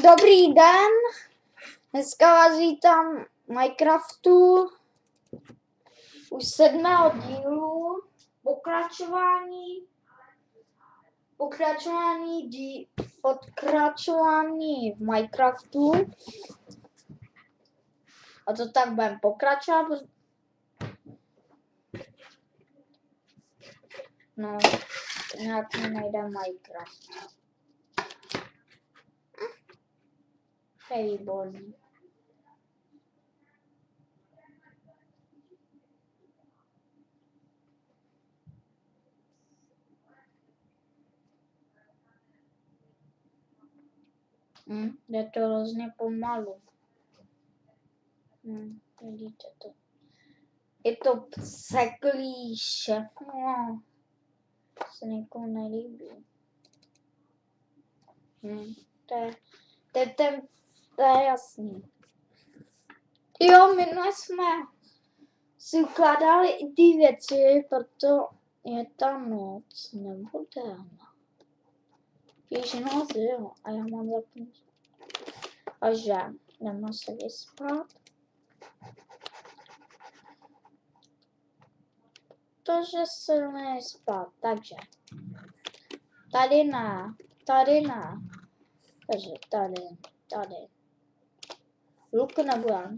Dobrý den, dneska vás vítám Minecraftu už 7. dílu, pokračování v Minecraftu. A to tak budeme pokračovat. No, nějak mi nejde Minecraft. Je výborný. Jde to hrozně pomalu. Vidíte to. Je to pseklý všechno. Se někomu nelíbí. To je jasný. Jo, minule jsme si ukládali i ty věci, proto je ta noc, nebo dáma. Když noc, jo, a já mám zapnout. Takže jdeme se vyspat. Protože se jdeme spát, takže tady ne. Takže tady. Luk nebudem,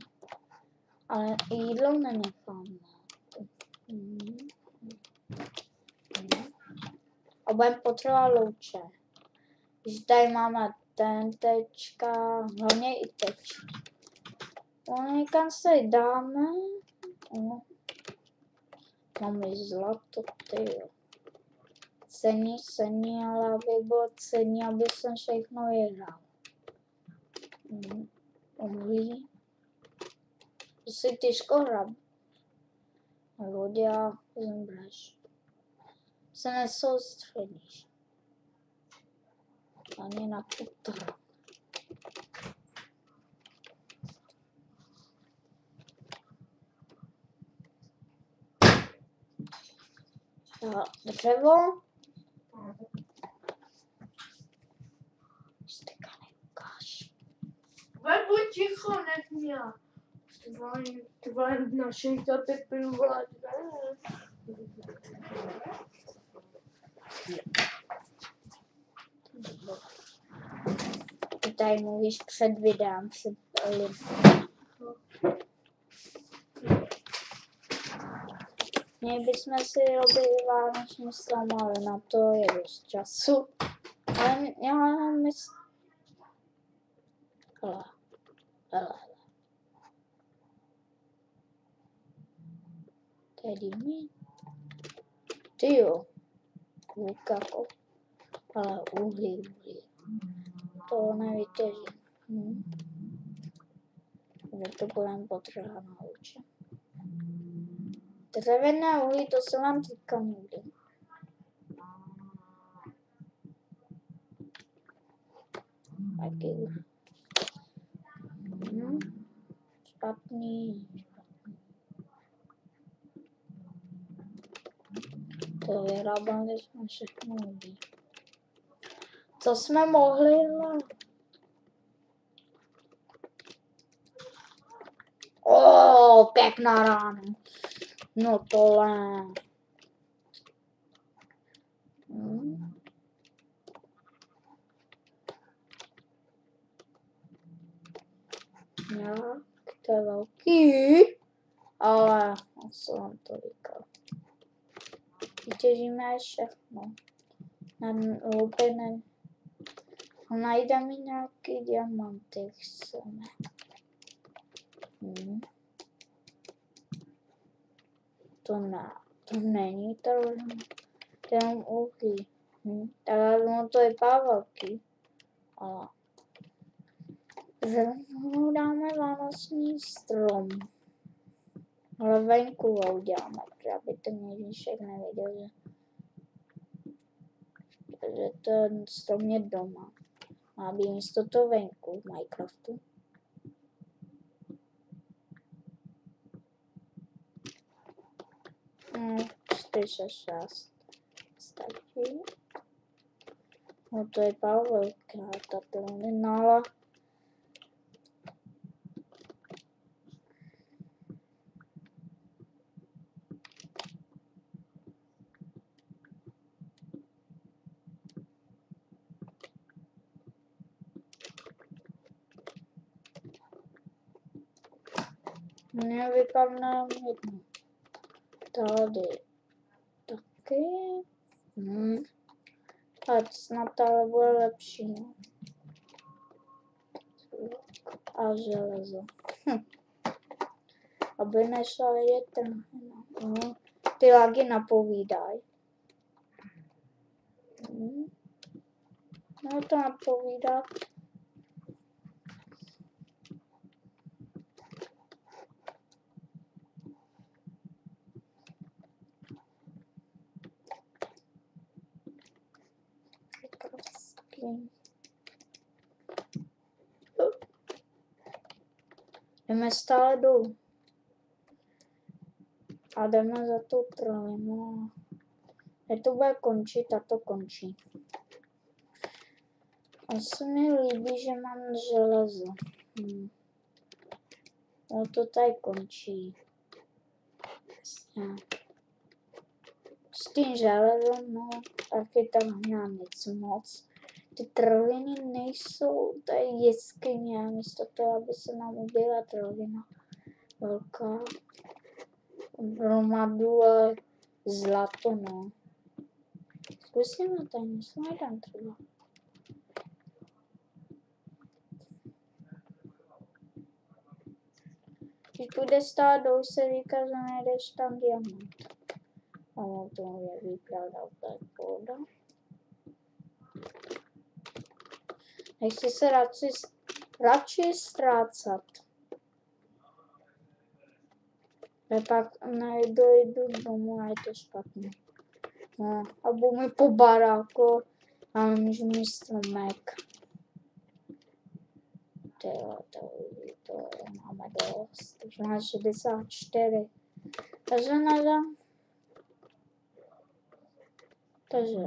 ale jídlo nenecháme. A budeme potřebovat louče. Když tady máme tečka, hlavně i tečky. Někam se dáme. Máme zlato, tyjo. Cení, ale aby bylo cení, aby jsem všechno vyhrál. Uhlí. To si těžko hrát. Lodě a zemřeš. Se nesoustředíš. Ani na putr. Dřevo. Stekaný ukáž. Buď ticho, nesměl. Ty vole, na 65 minut volat. Ty tady mluvíš před videem, před lidem. My bychom si robili vánoční strom, ale na to je dost času. Ale já myslím... Hele. To je divný. Ty jo. Kůkako. Ale uhlí. To nevytěžím. To budeme potřebovat na ulici. Dřevěné uhlí, to se vám týká někdy. Taky. Špatný. To vyrábali jsme všechno uhlí. Co jsme mohli, ale... Pěkná rána. No tohle. Jak to je velký, ale asi vám to říkal. Vytěžíme všechno. Najdeme nějaký diamanty, chceme. To není to jenom uhlí. Tak ono to je velký. Ale zrovna dáme vánoční strom. Ale venku ho uděláme, aby ten Ježíšek nevěděl, že ten strom je doma. Má být místo toho venku v Minecraftu. No, 4-6. Stačí. No to je velká ta plynála. Mně vypadne jedno. Tady. Taky. Ať snad ale bude lepší. No. A železo. Aby nešla vidět trhy. No. Ty lagy napovídají. No to napovídá. Jdeme stále dolů. A jdeme za tou trojnou. Teď to bude končit a to končí. A se mi líbí, že mám železo. No to tady končí. S tím železem, no, taky tam nemám nic moc. Ty trhliny nejsou, to je jeskyně, místo toho, aby se nám ubila trhlina velká. Hromadu a zlato, no. Zkusíme tady něco najdem třeba. Když půjdeš stále dolů, se říká, že najdeš tam diamant. Ono to je výpravda úplně pohoda. Nechci se radši ztrácat. Pak dojdu domů a je to špatně. No, a budu mi po baráku a můžu mít stromek. To máme dost. Už máme 64. Takže nadám. Takže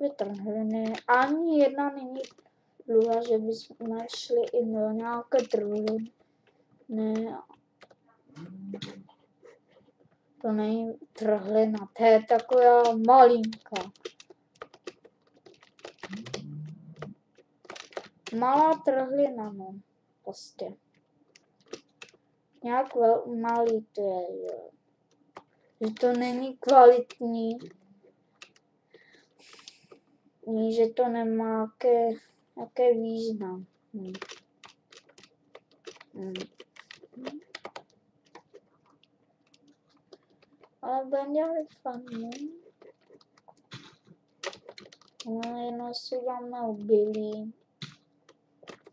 vytrhliny. Ani jedna není dluha, že bychom šli i do nějaké trhliny. Ne. To není trhlina, to je taková malinká. Malá trhlina, no, prostě. Nějak malý to je, že to není kvalitní. Že to nemá nějaké význam. Ale budeme dělat fanu. No, jenom si dáme obilí.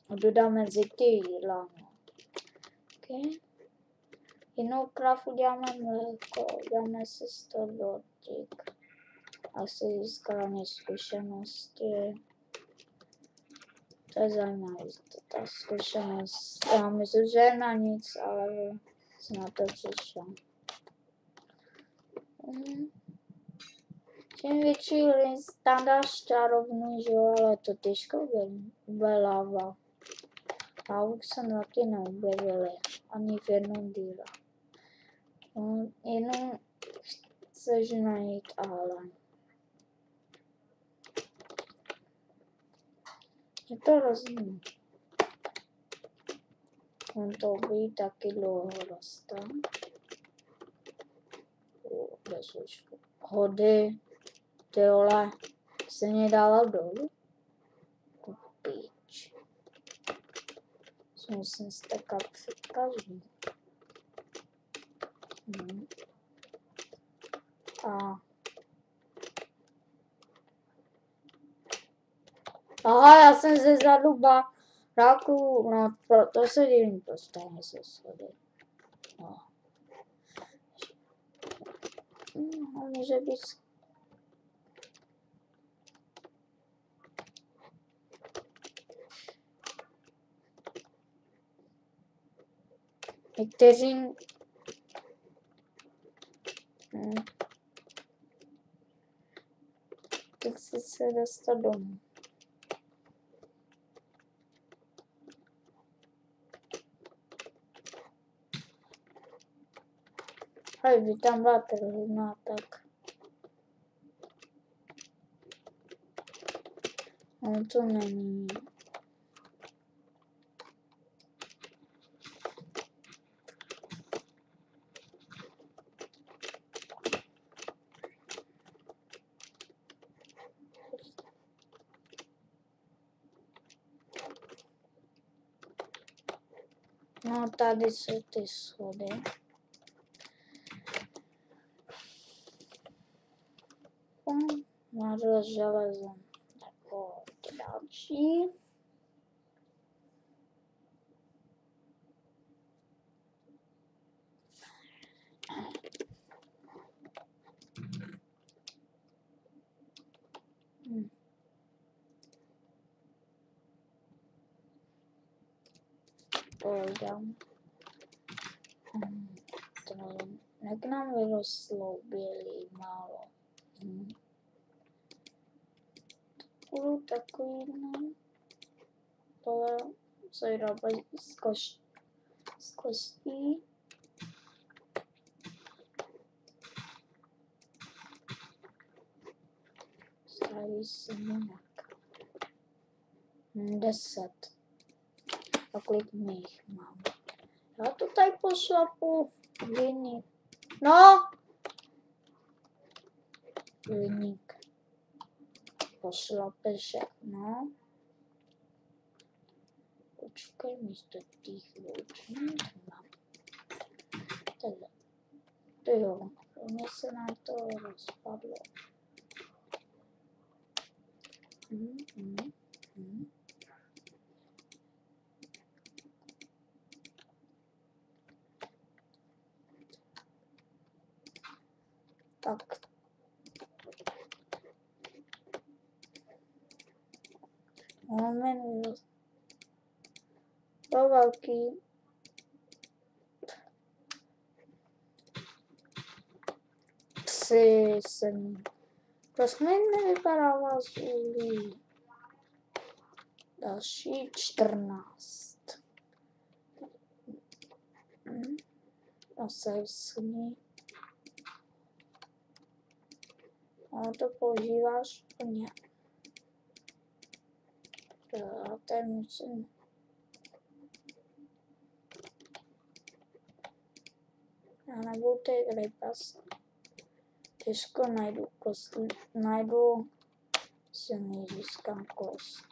A dodáme zitě jídla. Okay. Jinou krav uděláme mléko, uděláme si 100 dortík. Asi získáme zkušenosti. To je zajímavé, ta zkušenost. Já myslím, že na nic, ale jsem na to přišel. Čím větší list, tam dáš čarovnu, že jo, ale to těžko bude láva. A už jsem taky neobjevili, ani v jednom díle. Jenom chceš najít, ale je to rozumím. On to by taky dlouho roste. Bez už hody. Ty vole, se mě dala dolů. Kupič. Musím stekat před každým. Aha, já jsem ze zadu baráku, no to se divím prostě, nejsou schody. No. Může být. Někteří tak se dostat domů. Hej, by tam byla trhlina, tak. No to není. No, tady jsou ty schody. Nařez železem. Jako další. Pojdem. Jak nám vyrostlo bělý málo. Budu takový, tohle se vyrábí z kostí. Staví se jinak. 10. A kolik my jich mám? Já to tady pošlapu. Viník. No! Viník. Pošlape všechno. Počkej, místo těch loučník mám. Takhle. To jo, mě se nám to rozpadlo. Tak. Máme to velký. Tři jsem. Proč mi nevypadává z uhlí? Další 14. Asi sní. Ono to používáš plně. Já tady musím. Já nebudu teď rypas. Těžko najdu kost. Najdu si získám kost.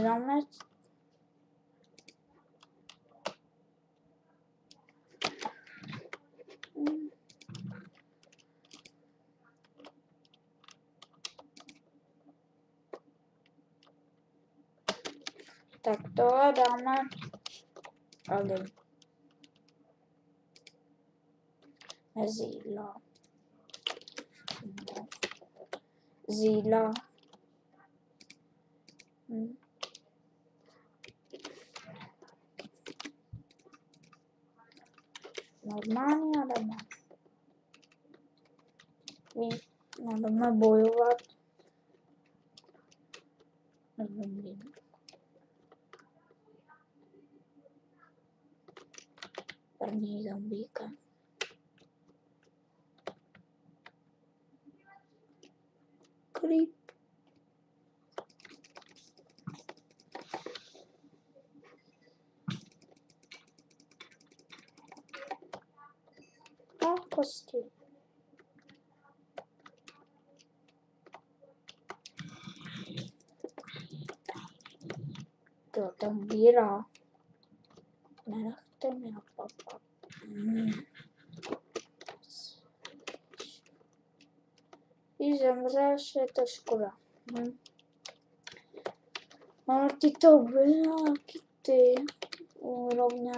Dáme tak tohle dáme ale z jídla. Z jídla. Normálně jdeme. Jdeme bojovat. Nevím. První zombíka. Creep. A kosti. To tam bírá. Nenechte mě papa. Když zemřeš, je to škoda. Ale ty to byla, ty úrovně.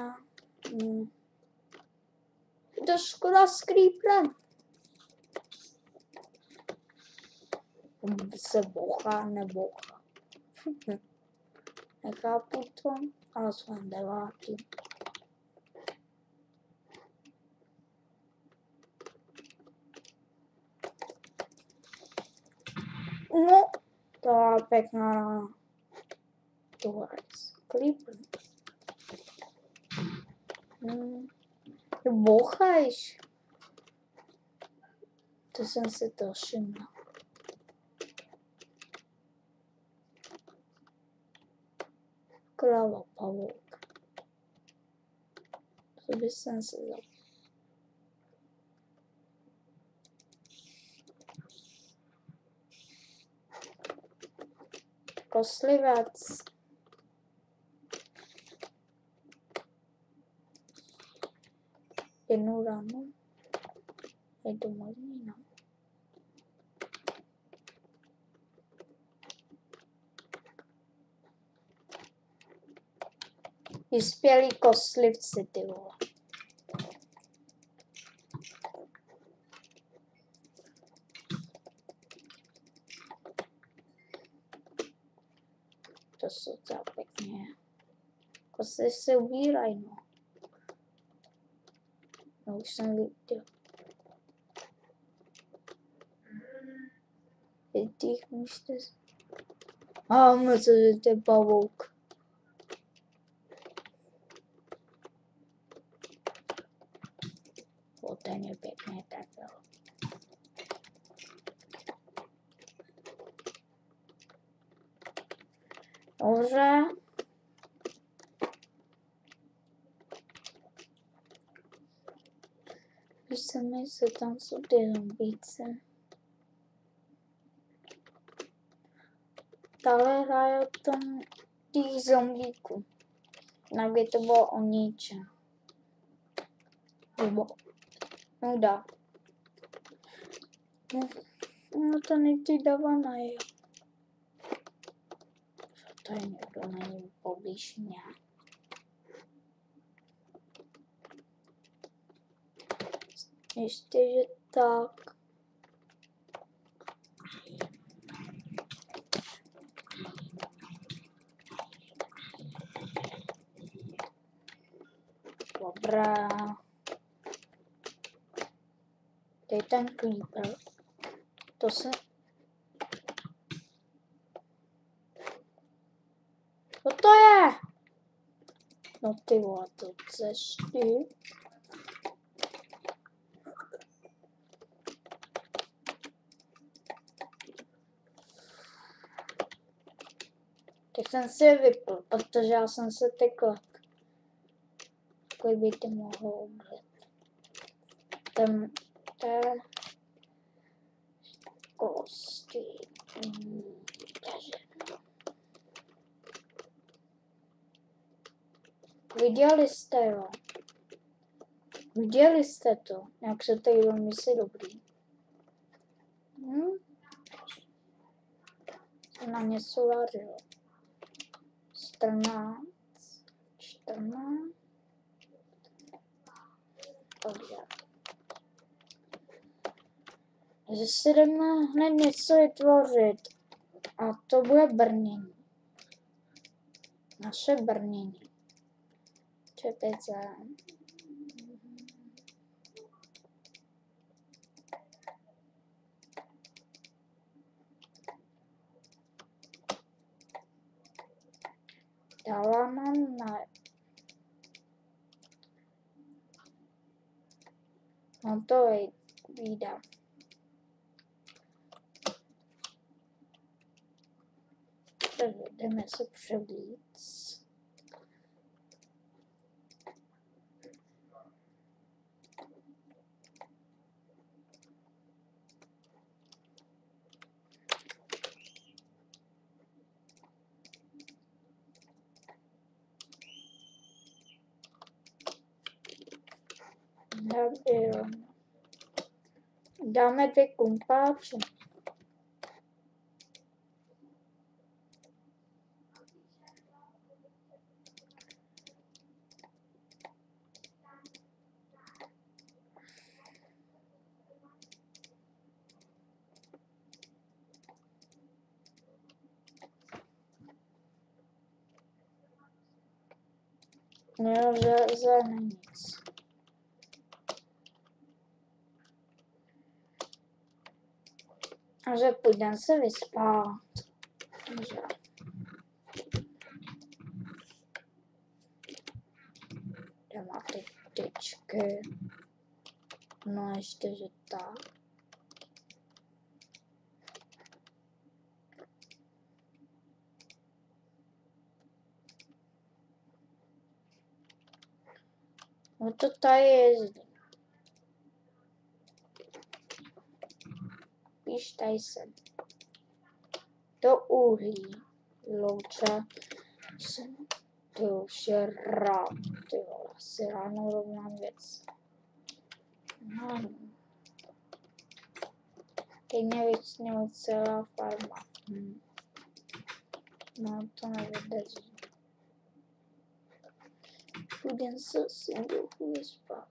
Je to škoda s creeperem. Se bochá, nebochá. Nechápu to, ale jsem 9. No, to je pěkná rána. Tohle creeper. Ty bocháš. To jsem si to všimla. Kráva pavouk. To by jsem si vzal. Koslivec. Jednou ráno. Je to možný, no. Vyspělí koslivci, ty vole. To jsou tak pěkně. Kosy se ubírají, no. No už jsem viděl. Těch můžete... moc to je pavouk. O, ten je pěkně trefil. Dobře. Víš se mi, že tam jsou ty zombíce. Dále hraje o tom těch zombíků. Jinak by to bylo o ničem. Nebo nuda. No to někdy dávaná je. Tady někdo není poblíž mě. Ještě, že tak. Dobrá. Dej ten creeper. To se... Co to je? No ty vole, to cesty. Tak jsem si je vypl, protože já jsem se tekl. Takový by to mohlo umřet. Ten kosti. Viděli jste, jo? Viděli jste to, jak se tady myslí dobrý. Na něco vařilo. 14. Takže si jdeme hned něco vytvořit. A to bude brnění. Naše brnění. Čepice. Dala nám na... No to vyjde. Jdeme se převlíct. Dáme 2 kumpáče. No, za nic. A že půjdem se vyspat. Dobře. Já mám ty tyčky. No ještě, že tak. No to tady jezdí. Píš tady sem. Do uhlí. Louče. Ty už je rád. Ty vole, asi ráno rovnám věc. No. Teď mě vyčnila celá farma. No to nevydrží. Půjdem se si duchu vyspat.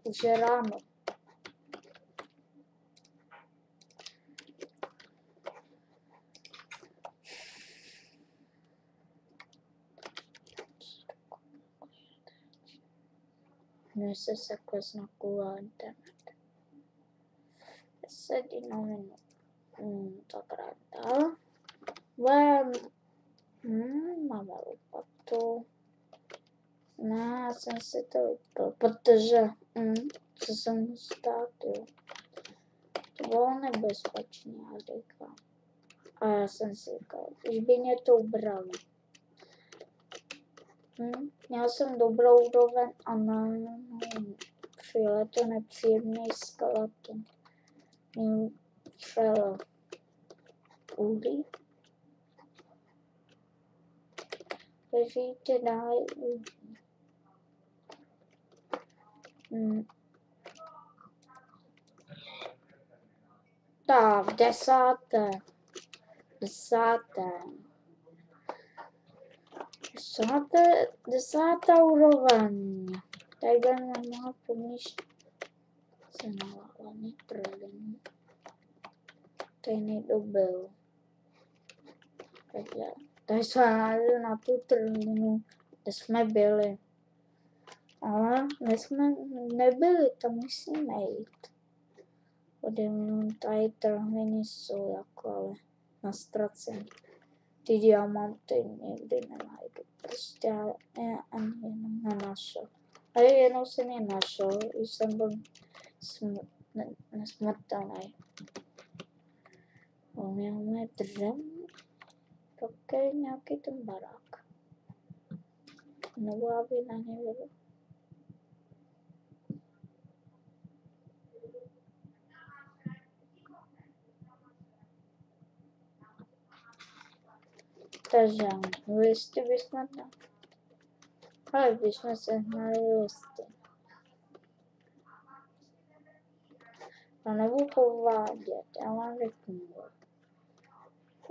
Už je ráno. Mně se sekles na kůle internet. 10 minut. Tak ráda. Máme lopatu. Ne, já jsem si to vypil, protože co jsem stát, jo. To bylo nebezpečné, já říkám. A já jsem si říkal, už by mě to ubrali. Měl jsem dobrou úroveň a přijel to nepříjemný skeleton. Měl přijel uhlí. Ležíte dál uhlí. Tak, desátá úroveň. Tady má pomíšť se nalávaný první. Tady nedobil. Takže tady jsme nalezli na tu trhlinu, kde jsme byli. Ale my jsme nebyli, tam musíme jít. Tady trhliny jsou jako ale na ztracení. Ty diamanty nikdy nenajdu. Prostě já ani jenom nenašel. A jednou jsem je našel, když jsem byl nesmrtelný. Máme dřem, také nějaký ten barák. Nebo aby na ně vedl. Takže listy bychom tam. Ale bychom se hnali listy. A nebudu povádět, já vám řeknu.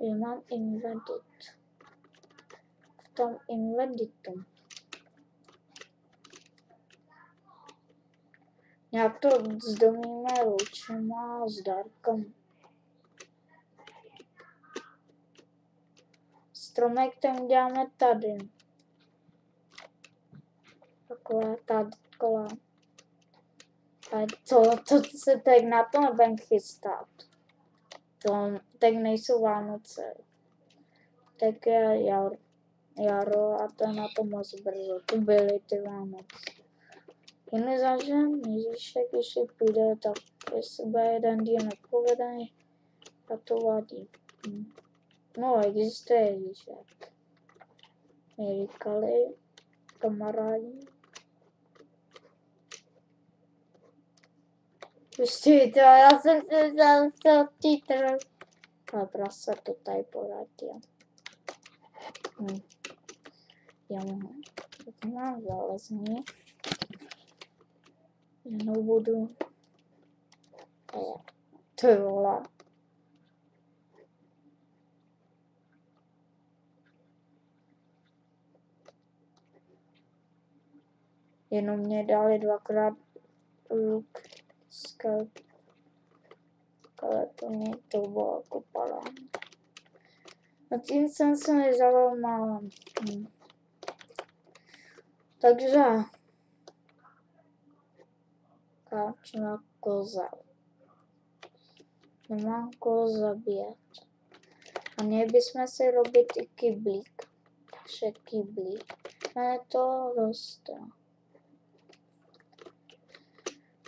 Že mám inventit. V tom inventitu. Jak to zdomíme lučema a s dárkem. Stromek tam děláme tady. Takové tady kola. A to se teď na to nebudem chystat. Teď nejsou Vánoce. Tak je jaro a to je na to moc brzo. Tu byly ty Vánoce. Jen zažem Ježíšek, když půjde, tak jestli bude jeden díl nepovedený, a to vadí. No, existuje Ježíšek. Mi říkali kamarádi. Prostě to, já jsem se vzal títr. A prasa to tady poradil. Já mám zalezní. Jenom budu. Ty vole. Jenom mě dali dvakrát luk skelp. Ale to mě to bylo jako palání. A tím jsem se nezalil málem. Takže káčná koza. Nemám koho zabíjet. A měli bychom si robit i kyblík. Takže kyblík. Ne, to roste.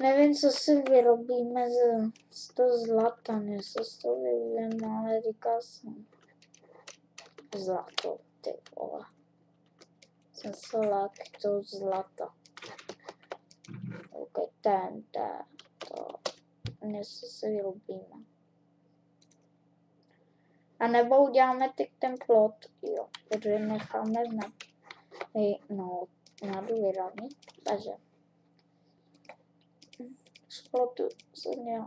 Nevím, co si vyrobíme z toho zlata, jestli z toho vyvím, ale říkal jsem. Zlato, ty vole. Jsem se lekl zlata. Ok, to. Dnes se vyrobíme. A nebo uděláme teď ten plot, jo, protože necháme na důvěrami, takže z plotu jsem měl,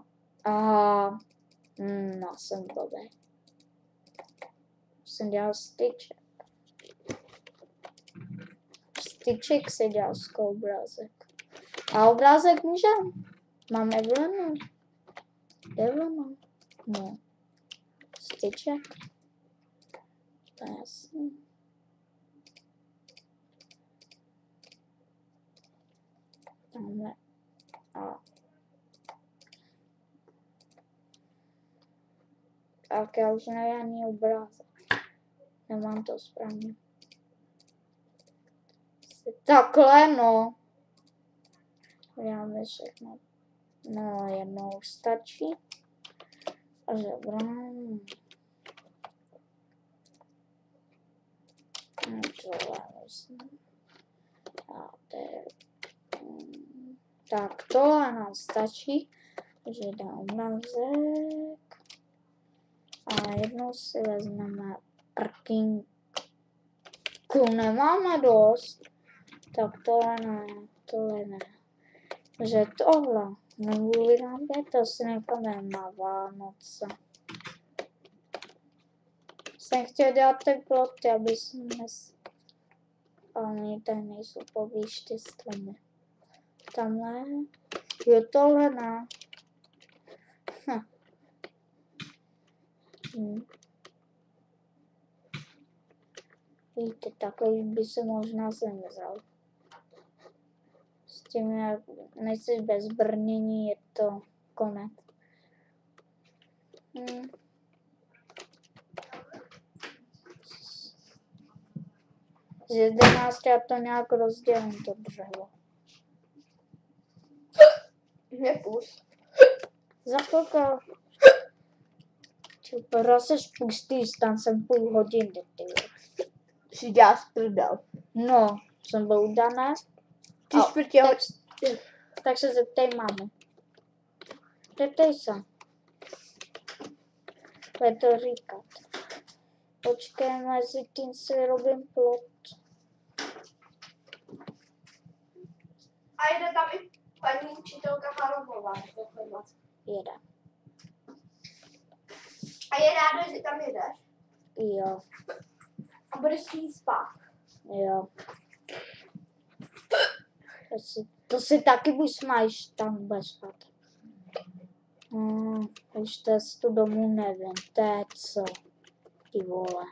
no jsem blbý. Jsem dělal styček. Styček se dělal z obrázek. A obrázek můžem? Máme vlnu. Je vlnu? No. Styček. To je jasný. Tamhle. Tak já už nevím ani obrázek. Nemám to správně. Takhle, no. Uděláme všechno. No, jednou stačí. A zabrám. Tak tohle nám stačí, takže dám obrázek a jednou si vezmeme prkinku. Nemáme dost, tak tohle ne. Takže tohle nebudu vyrábět, to si necháme na Vánoce. Jsem chtěl dělat ty ploty, aby jsme ale oni tady nejsou poblíž ty stromy. Tamhle, jo, tohle ne. Víte, takový by se možná zemřel. S tím, jak nejsi bez brnění, je to konec. Z 11 já to nějak rozdělím, to dřevo. Nepust. Za chvilku. Zase spustíš, tam jsem půl hodiny, ty. Si děláš prdel. No, jsem byl udaný. Tak se zeptej mámy. Zeptej se. Bude to říkat. Počkej, mezi tím si robím plot. A jde tam i paní učitelka Harovová. Jede. A je ráda, že tam jedeš? Jo. A budeš s ní spát? Jo. To si taky buď máš tam bez spát. Už testu domů nevím. Teď co? Ty vole.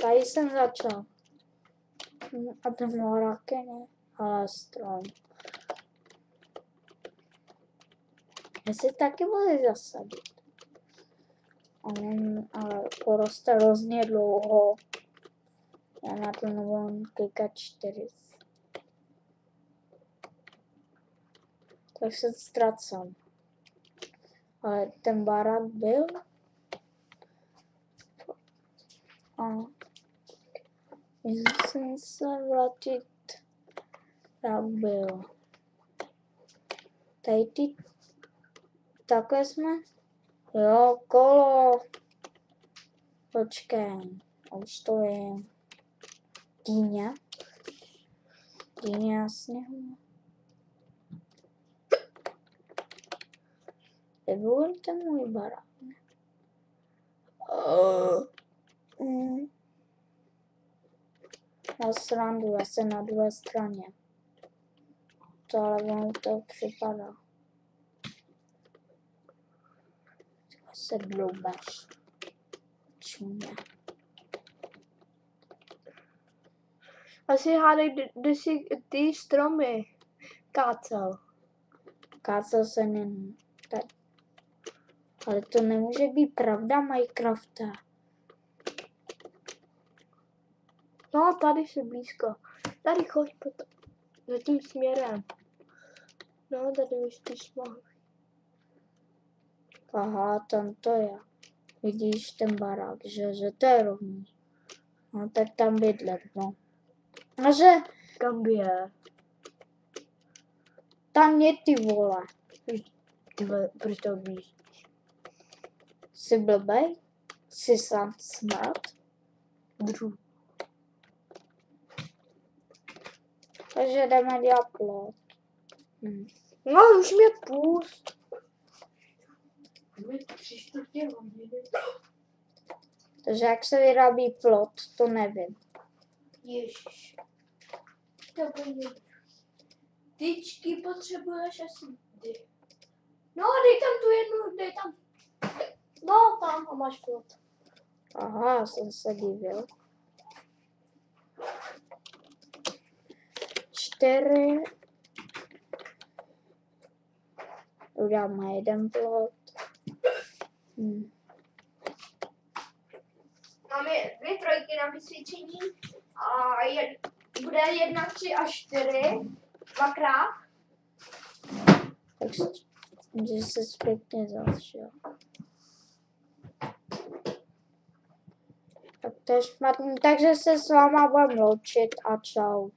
Tady jsem začal. A ten moraky ne. Ale strom. Já si taky můžu zasadit. Ale poroste hrozně dlouho. Já na to nebudu klikat 4. Tak se ztracám. Ale ten barák byl. A musím se vrátit, jak byl. Tady ty, takhle jsme. Jo, kolo. Počkej, už to je. Dýně. Dýně jasně. Nebyl ten můj barák, ne? Já srandu, já jsem na druhé straně. To ale ono to připadá. Se dloubeš. Čumě. Asi hádej, kde si ty stromy kácel. Kácel se není. Ale to nemůže být pravda, Minecrafta. No, tady jsi blízko. Tady choď za tím směrem. No, tady už ty šmahly. Aha, tam to je. Vidíš ten barák, že to je rovný. No tak tam bydlet, no. A že Kam je? tam je ty vole. Ty vole, proč to víš? Jsi blbej? Jsi sám smrt? Druh. Takže jdeme dělat plot. No, už mě pust. Takže jak se vyrábí plot, to nevím. Ježiš. To bude. Tyčky potřebuješ asi. No, dej tam tu jednu, dej tam. No, tam a máš plot. Aha, jsem se divil. 4. Uděláme jeden plot. Máme 2 trojky na vysvědčení a bude 1, 3 a 4. Dvakrát. Takže se zpětně zašel. Tak to je špatný, takže se s váma budem loučit a čau.